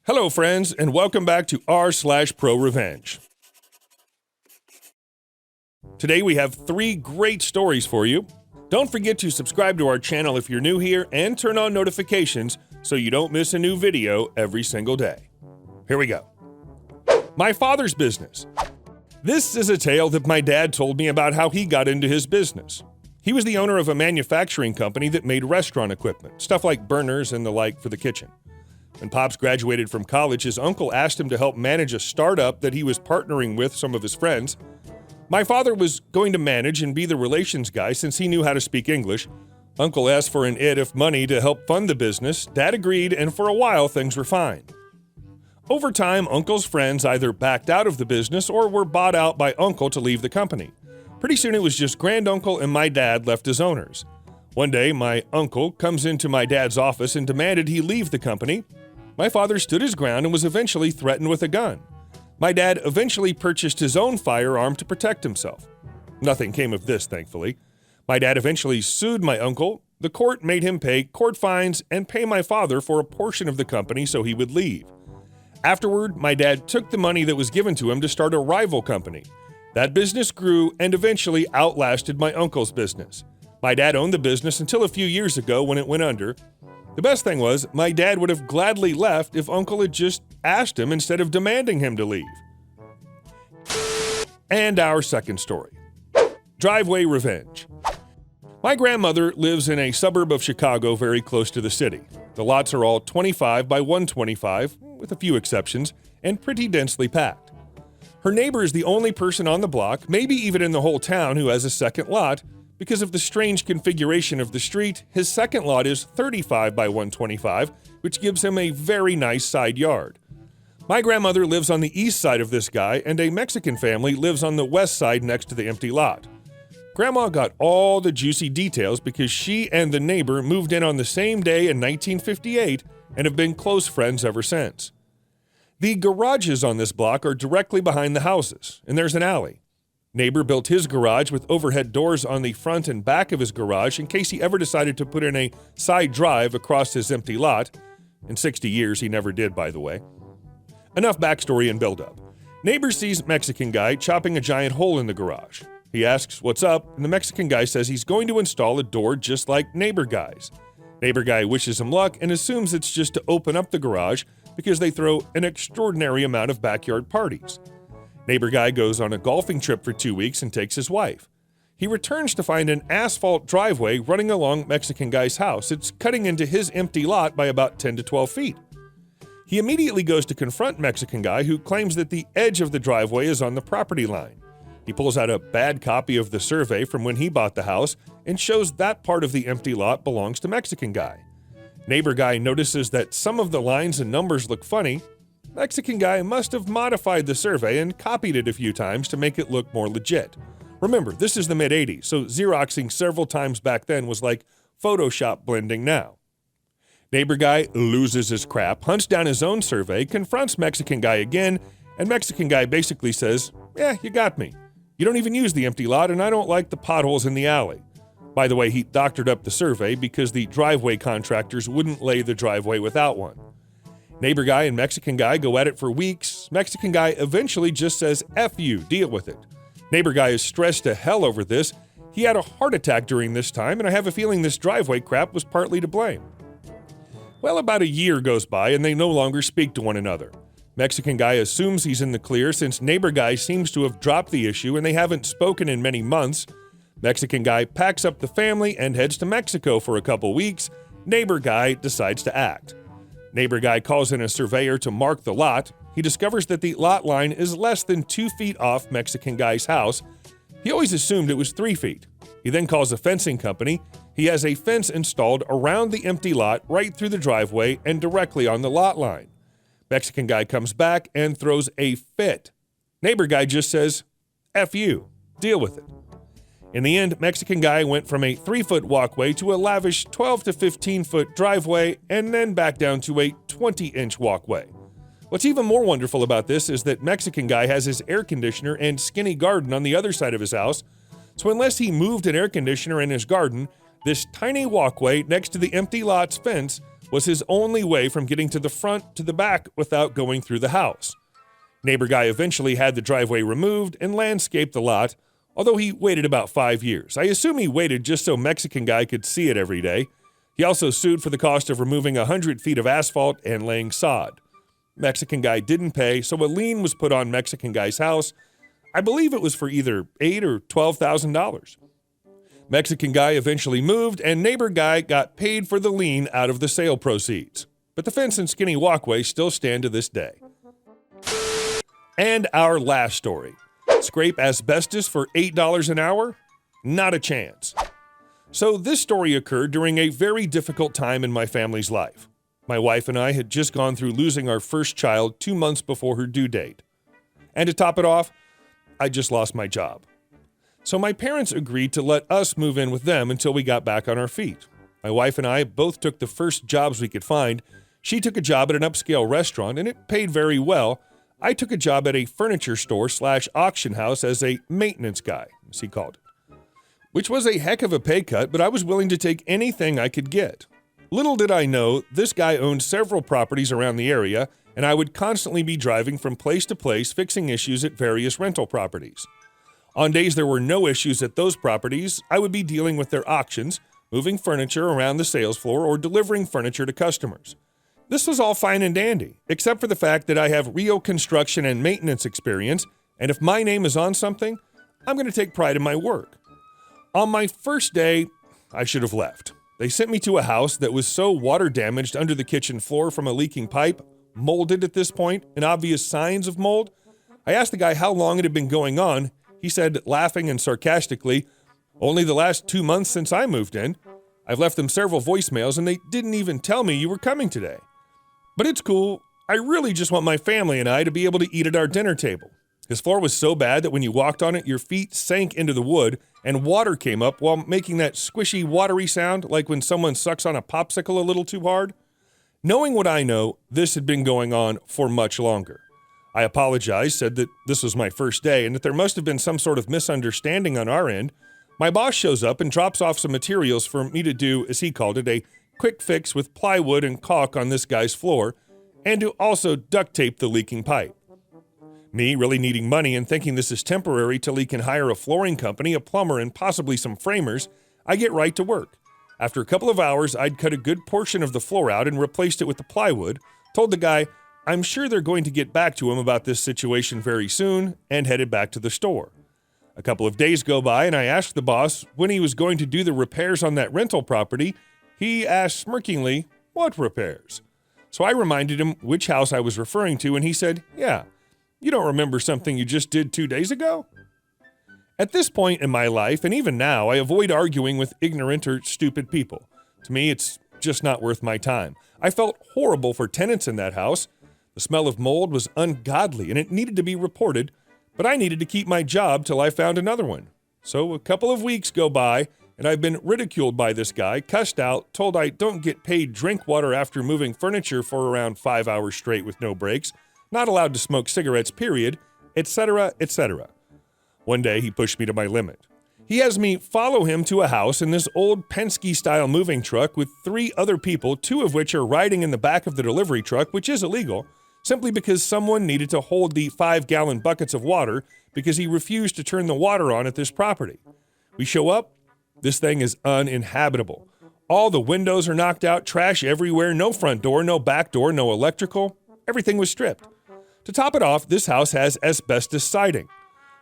Hello, friends, and welcome back to r/ProRevenge. Today we have 3 great stories for you. Don't forget to subscribe to our channel if you're new here and turn on notifications so you don't miss a new video every single day. Here we go. My father's business. This is a tale that my dad told me about how he got into his business. He was the owner of a manufacturing company that made restaurant equipment, stuff like burners and the like for the kitchen. When Pops graduated from college, his uncle asked him to help manage a startup that he was partnering with some of his friends. My father was going to manage and be the relations guy since he knew how to speak English. Uncle asked for an id of money to help fund the business. Dad agreed, and for a while things were fine. Over time, Uncle's friends either backed out of the business or were bought out by Uncle to leave the company. Pretty soon it was just Granduncle and my dad left as owners. One day, my uncle comes into my dad's office and demanded he leave the company. My father stood his ground and was eventually threatened with a gun. My dad eventually purchased his own firearm to protect himself. Nothing came of this, thankfully. My dad eventually sued my uncle. The court made him pay court fines and pay my father for a portion of the company so he would leave. Afterward, my dad took the money that was given to him to start a rival company. That business grew and eventually outlasted my uncle's business. My dad owned the business until a few years ago when it went under. The best thing was, my dad would have gladly left if Uncle had just asked him instead of demanding him to leave. And our second story. Driveway revenge. My grandmother lives in a suburb of Chicago very close to the city. The lots are all 25 by 125, with a few exceptions, and pretty densely packed. Her neighbor is the only person on the block, maybe even in the whole town, who has a second lot. Because of the strange configuration of the street, his second lot is 35 by 125, which gives him a very nice side yard. My grandmother lives on the east side of this guy, and a Mexican family lives on the west side next to the empty lot. Grandma got all the juicy details because she and the neighbor moved in on the same day in 1958 and have been close friends ever since. The garages on this block are directly behind the houses, and there's an alley. Neighbor built his garage with overhead doors on the front and back of his garage in case he ever decided to put in a side drive across his empty lot. In 60 years, he never did, by the way. Enough backstory and build-up. Neighbor sees Mexican guy chopping a giant hole in the garage. He asks what's up, and the Mexican guy says he's going to install a door just like neighbor guy's. Neighbor guy wishes him luck and assumes it's just to open up the garage because they throw an extraordinary amount of backyard parties. Neighbor guy goes on a golfing trip for 2 weeks and takes his wife. He returns to find an asphalt driveway running along Mexican guy's house. It's cutting into his empty lot by about 10 to 12 feet. He immediately goes to confront Mexican guy, who claims that the edge of the driveway is on the property line. He pulls out a bad copy of the survey from when he bought the house and shows that part of the empty lot belongs to Mexican guy. Neighbor guy notices that some of the lines and numbers look funny. Mexican guy must have modified the survey and copied it a few times to make it look more legit. Remember, this is the mid-'80s, so Xeroxing several times back then was like Photoshop blending now. Neighbor guy loses his crap, hunts down his own survey, confronts Mexican guy again, and Mexican guy basically says, "Yeah, you got me. You don't even use the empty lot, and I don't like the potholes in the alley." By the way, he doctored up the survey because the driveway contractors wouldn't lay the driveway without one. Neighbor guy and Mexican guy go at it for weeks. Mexican guy eventually just says, "F you, deal with it." Neighbor guy is stressed to hell over this. He had a heart attack during this time, and I have a feeling this driveway crap was partly to blame. Well, about a year goes by, and they no longer speak to one another. Mexican guy assumes he's in the clear since neighbor guy seems to have dropped the issue, and they haven't spoken in many months. Mexican guy packs up the family and heads to Mexico for a couple weeks. Neighbor guy decides to act. Neighbor guy calls in a surveyor to mark the lot. He discovers that the lot line is less than 2 feet off Mexican guy's house. He always assumed it was 3 feet. He then calls a fencing company. He has a fence installed around the empty lot right through the driveway and directly on the lot line. Mexican guy comes back and throws a fit. Neighbor guy just says, "F you, deal with it." In the end, Mexican guy went from a 3-foot walkway to a lavish 12 to 15-foot driveway and then back down to a 20-inch walkway. What's even more wonderful about this is that Mexican guy has his air conditioner and skinny garden on the other side of his house, so unless he moved an air conditioner in his garden, this tiny walkway next to the empty lot's fence was his only way from getting to the front to the back without going through the house. Neighbor guy eventually had the driveway removed and landscaped the lot, although he waited about 5 years. I assume he waited just so Mexican guy could see it every day. He also sued for the cost of removing 100 feet of asphalt and laying sod. Mexican guy didn't pay, so a lien was put on Mexican guy's house. I believe it was for either $8,000 or $12,000. Mexican guy eventually moved, and neighbor guy got paid for the lien out of the sale proceeds. But the fence and skinny walkway still stand to this day. And our last story. Scrape asbestos for $8 an hour? Not a chance. So this story occurred during a very difficult time in my family's life. My wife and I had just gone through losing our first child 2 months before her due date. And to top it off, I just lost my job. So my parents agreed to let us move in with them until we got back on our feet. My wife and I both took the first jobs we could find. She took a job at an upscale restaurant, and it paid very well. I took a job at a furniture store / auction house as a maintenance guy, as he called it, which was a heck of a pay cut, but I was willing to take anything I could get. Little did I know, this guy owned several properties around the area, and I would constantly be driving from place to place fixing issues at various rental properties. On days there were no issues at those properties, I would be dealing with their auctions, moving furniture around the sales floor, or delivering furniture to customers. This was all fine and dandy, except for the fact that I have real construction and maintenance experience, and if my name is on something, I'm going to take pride in my work. On my first day, I should have left. They sent me to a house that was so water damaged under the kitchen floor from a leaking pipe, molded at this point, and obvious signs of mold. I asked the guy how long it had been going on. He said, laughing and sarcastically, "Only the last 2 months since I moved in. I've left them several voicemails and they didn't even tell me you were coming today. But it's cool. I really just want my family and I to be able to eat at our dinner table." His floor was so bad that when you walked on it, your feet sank into the wood and water came up while making that squishy, watery sound like when someone sucks on a popsicle a little too hard. Knowing what I know, this had been going on for much longer. I apologized, said that this was my first day and that there must have been some sort of misunderstanding on our end. My boss shows up and drops off some materials for me to do, as he called it, a quick fix with plywood and caulk on this guy's floor, and to also duct tape the leaking pipe. Me really needing money and thinking this is temporary till he can hire a flooring company, a plumber, and possibly some framers, I get right to work. After a couple of hours, I'd cut a good portion of the floor out and replaced it with the plywood, told the guy I'm sure they're going to get back to him about this situation very soon, and headed back to the store. A couple of days go by and I asked the boss when he was going to do the repairs on that rental property. He asked smirkingly, "What repairs?" So I reminded him which house I was referring to, and he said, "Yeah, you don't remember something you just did 2 days ago?" At this point in my life, and even now, I avoid arguing with ignorant or stupid people. To me, it's just not worth my time. I felt horrible for tenants in that house. The smell of mold was ungodly, and it needed to be reported, but I needed to keep my job till I found another one. So a couple of weeks go by, and I've been ridiculed by this guy, cussed out, told I don't get paid drink water after moving furniture for around 5 hours straight with no breaks, not allowed to smoke cigarettes, period, etc., etc. One day, he pushed me to my limit. He has me follow him to a house in this old Penske-style moving truck with 3 other people, 2 of which are riding in the back of the delivery truck, which is illegal, simply because someone needed to hold the 5-gallon buckets of water because he refused to turn the water on at this property. We show up. This thing is uninhabitable. All the windows are knocked out, trash everywhere, no front door, no back door, no electrical. Everything was stripped. To top it off, this house has asbestos siding.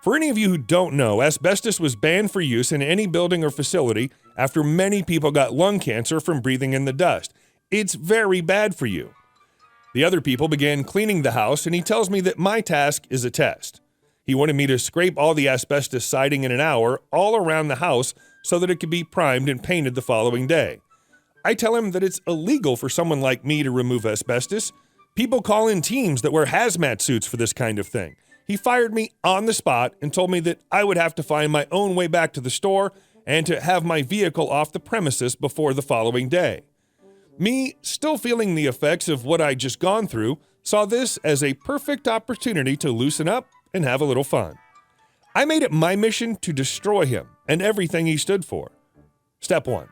For any of you who don't know, asbestos was banned for use in any building or facility after many people got lung cancer from breathing in the dust. It's very bad for you. The other people began cleaning the house, and he tells me that my task is a test. He wanted me to scrape all the asbestos siding in an hour all around the house so that it could be primed and painted the following day. I tell him that it's illegal for someone like me to remove asbestos. People call in teams that wear hazmat suits for this kind of thing. He fired me on the spot and told me that I would have to find my own way back to the store and to have my vehicle off the premises before the following day. Me, still feeling the effects of what I'd just gone through, saw this as a perfect opportunity to loosen up and have a little fun. I made it my mission to destroy him and everything he stood for. Step 1.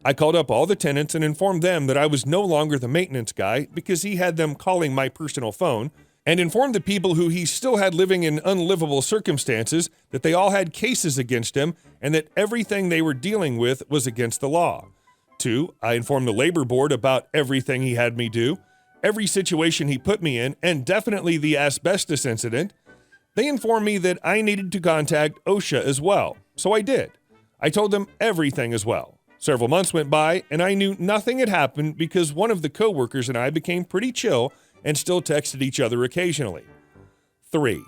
I called up all the tenants and informed them that I was no longer the maintenance guy because he had them calling my personal phone, and informed the people who he still had living in unlivable circumstances that they all had cases against him and that everything they were dealing with was against the law. 2, I informed the labor board about everything he had me do, every situation he put me in, and definitely the asbestos incident. They informed me that I needed to contact OSHA as well, so I did. I told them everything as well. Several months went by, and I knew nothing had happened because one of the coworkers and I became pretty chill and still texted each other occasionally. 3,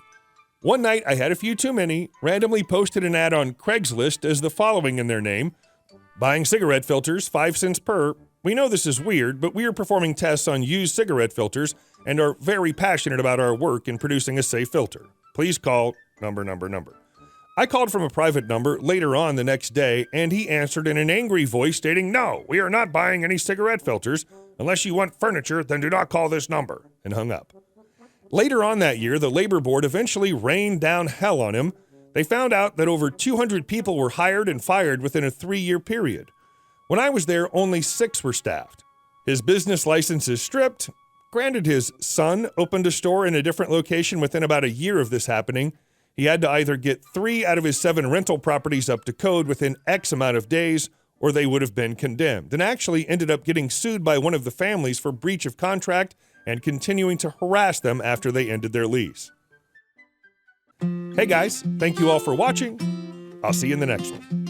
one night I had a few too many, randomly posted an ad on Craigslist as the following in their name: buying cigarette filters, 5 cents per. We know this is weird, but we are performing tests on used cigarette filters and are very passionate about our work in producing a safe filter. Please call number. I called from a private number later on the next day, and he answered in an angry voice stating, "No, we are not buying any cigarette filters. Unless you want furniture, then do not call this number," and hung up. Later on that year, the labor board eventually rained down hell on him. They found out that over 200 people were hired and fired within a 3-year period. When I was there, only 6 were staffed. His business license is stripped. Granted, his son opened a store in a different location within about a year of this happening. He had to either get 3 out of his 7 rental properties up to code within X amount of days, or they would have been condemned, and actually ended up getting sued by one of the families for breach of contract and continuing to harass them after they ended their lease. Hey guys, thank you all for watching. I'll see you in the next one.